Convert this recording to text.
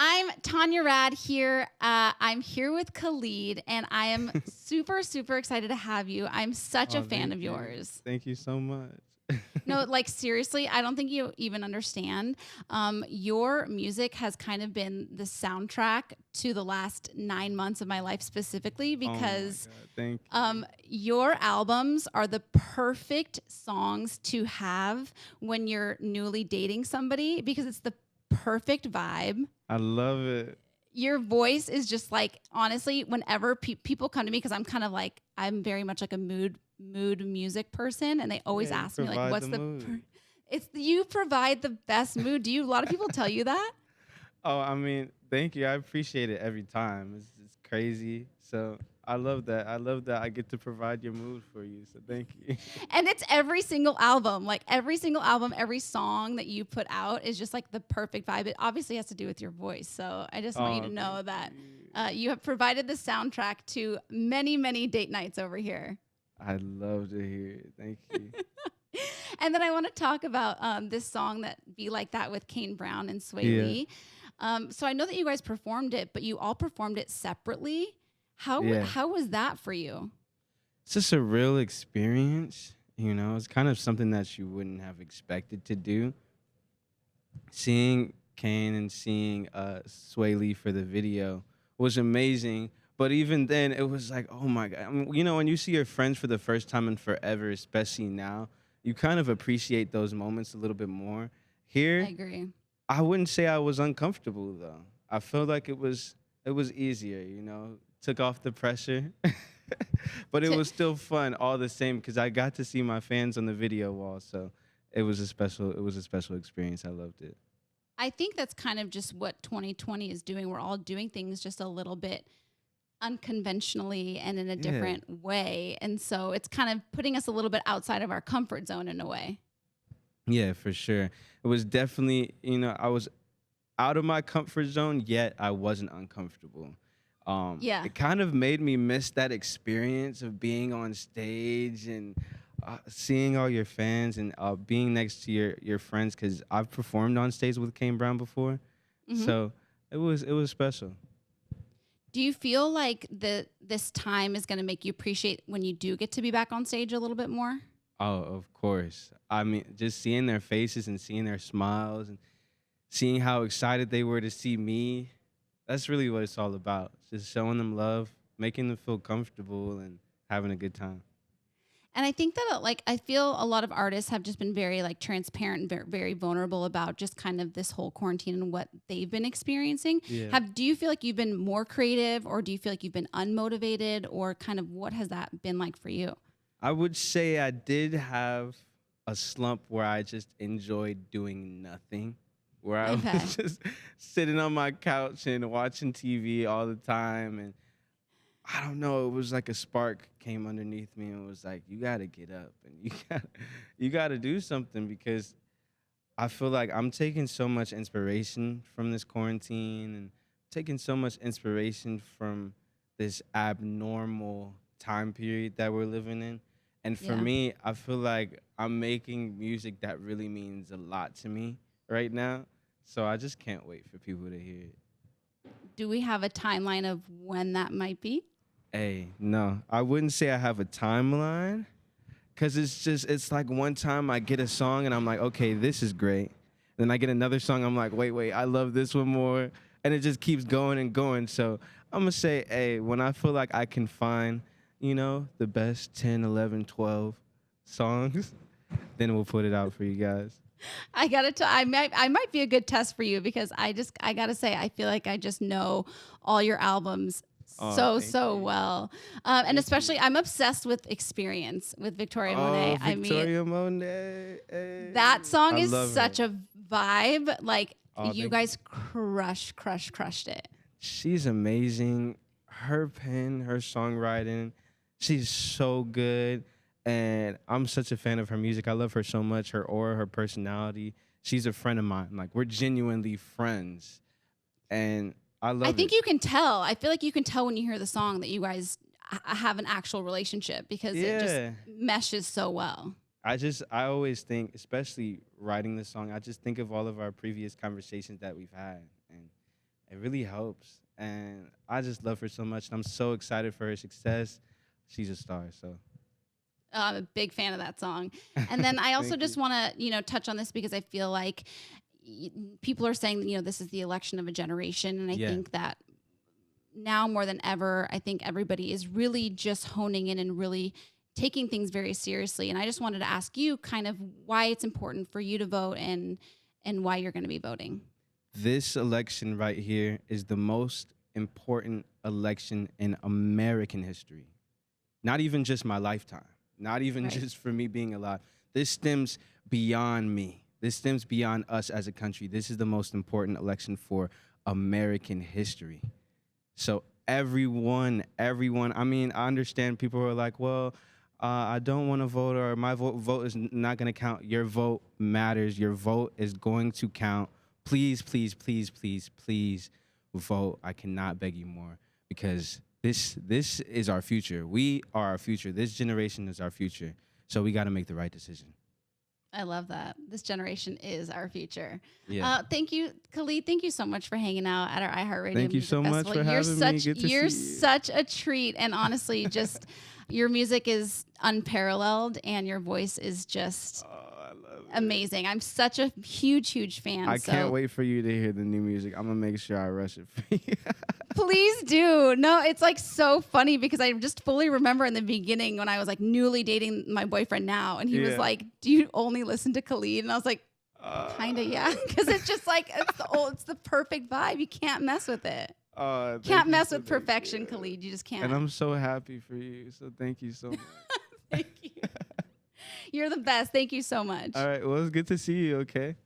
I'm Tanya Rad here. I'm here with Khalid, and I am super, super excited to have you. I'm such a Oh, fan thank of you. yours. Thank you so much. No, like seriously, I don't think you even understand. Your music has kind of been the soundtrack to the last 9 months of my life specifically Oh my because God. Thank you. your albums are the perfect songs to have when you're newly dating somebody because it's the perfect vibe. I love it. Your voice is just like, honestly, whenever people come to me, because I'm kind of like, I'm very much like a mood music person, and they always Yeah, you ask me like, provide what's the mood. it's you provide the best mood. Do you? A lot of people tell you that. Oh, I mean, thank you. I appreciate it every time. It's crazy. So I love that. I love that I get to provide your mood for you. So thank you. And it's every single album, like every single album, every song that you put out is just like the perfect vibe. It obviously has to do with your voice. So I just want you to Oh, thank know that you. you have provided the soundtrack to many, many date nights over here. I love to hear it. Thank you. And then I want to talk about this song that "Be Like That" with Kane Brown and Sway Yeah. Lee. So I know that you guys performed it, but you all performed it separately. Yeah. How was that for you? It's just a real experience. It's kind of something that you wouldn't have expected to do. Seeing Kane and seeing Sway Lee for the video was amazing. But even then, it was like, oh my God. I mean, when you see your friends for the first time in forever, especially now, you kind of appreciate those moments a little bit more. I Here, agree. I wouldn't say I was uncomfortable though. I felt like it was easier. Took off the pressure. But it To, was still fun all the same because I got to see my fans on the video wall. So it was a special experience. I loved it. I think that's kind of just what 2020 is doing. We're all doing things just a little bit unconventionally and in a Yeah. different way. And so it's kind of putting us a little bit outside of our comfort zone in a way. Yeah, for sure. It was definitely, I was out of my comfort zone, yet I wasn't uncomfortable. Yeah. It kind of made me miss that experience of being on stage and seeing all your fans and being next to your friends because I've performed on stage with Kane Brown before, Hmm. so it was special. Do you feel like this time is going to make you appreciate when you do get to be back on stage a little bit more? Oh, of course. I mean, just seeing their faces and seeing their smiles and seeing how excited they were to see me. That's really what it's all about. Just showing them love, making them feel comfortable, and having a good time. And I think that like I feel a lot of artists have just been very like transparent and very, very vulnerable about just kind of this whole quarantine and what they've been experiencing. Yeah. Have Do you feel like you've been more creative, or do you feel like you've been unmotivated, or kind of what has that been like for you? I would say I did have a slump where I just enjoyed doing nothing, where I I bet. was just sitting on my couch and watching TV all the time. And I don't know, it was like a spark came underneath me and was like, you got to get up and you got to do something because I feel like I'm taking so much inspiration from this quarantine and taking so much inspiration from this abnormal time period that we're living in. And for Yeah. me, I feel like I'm making music that really means a lot to me right now. So I just can't wait for people to hear it. Do we have a timeline of when that might be? Hey, no, I wouldn't say I have a timeline. Cause it's like one time I get a song and I'm like, okay, this is great. Then I get another song, I'm like, wait, I love this one more. And it just keeps going and going. So I'm gonna say, hey, when I feel like I can find, the best 10, 11, 12 songs, then we'll put it out for you guys. I might be a good test for you because I gotta say I feel like I just know all your albums Oh, thank so you. well, and Thank you. especially I'm obsessed with Experience with Victoria Oh, Monet. I mean, Victoria Monet. that Hey. song I is love her. such a vibe. Like Oh, you thank you. guys crushed it. She's amazing. Her pen, her songwriting, she's so good. And I'm such a fan of her music. I love her so much. Her aura, her personality. She's a friend of mine. Like we're genuinely friends. And I I love think it. you can tell. I feel like you can tell when you hear the song that you guys have an actual relationship because it just Yeah. meshes so well. I always think, especially writing this song, I just think of all of our previous conversations that we've had. And it really helps. And I just love her so much. And I'm so excited for her success. She's a star. So I'm a big fan of that song. And then I also thank just you. want to, touch on this because I feel like people are saying, this is the election of a generation. And I Yeah. think that now more than ever, I think everybody is really just honing in and really taking things very seriously. And I just wanted to ask you kind of why it's important for you to vote and why you're going to be voting. This election right here is the most important election in American history. Not even just my lifetime, not even Right. just for me being alive. This stems beyond me. This stems beyond us as a country. This is the most important election for American history. So everyone, I mean, I understand people who are like, well, I don't want to vote or my vote is not going to count. Your vote matters. Your vote is going to count. Please, please, please, please, please vote. I cannot beg you more because this is our future. We are our future. This generation is our future. So we got to make the right decision. I love that. This generation is our future. Yeah. Thank you, Khalid. Thank you so much for hanging out at our iHeartRadio Thank you Music so much Festival. for having me. Good to You're see you. such a treat, and honestly, just your music is unparalleled, and your voice is just Oh, I love it. amazing. I'm such a huge, huge fan. I so can't wait for you to hear the new music. I'm gonna make sure I rush it for you. please do. No, it's like so funny because I just fully remember in the beginning when I was like newly dating my boyfriend now, and he was Yeah. like, "Do you only listen to Khalid?" And I was like, kind of, yeah, because it's just like it's the perfect vibe. You can't mess with it. Thank Can't you mess so with much. perfection, Yeah. Khalid. You just can't. And I'm so happy for you. So thank you so much. Thank you. You're the best. Thank you so much. All right. Well, it's good to see you. Okay.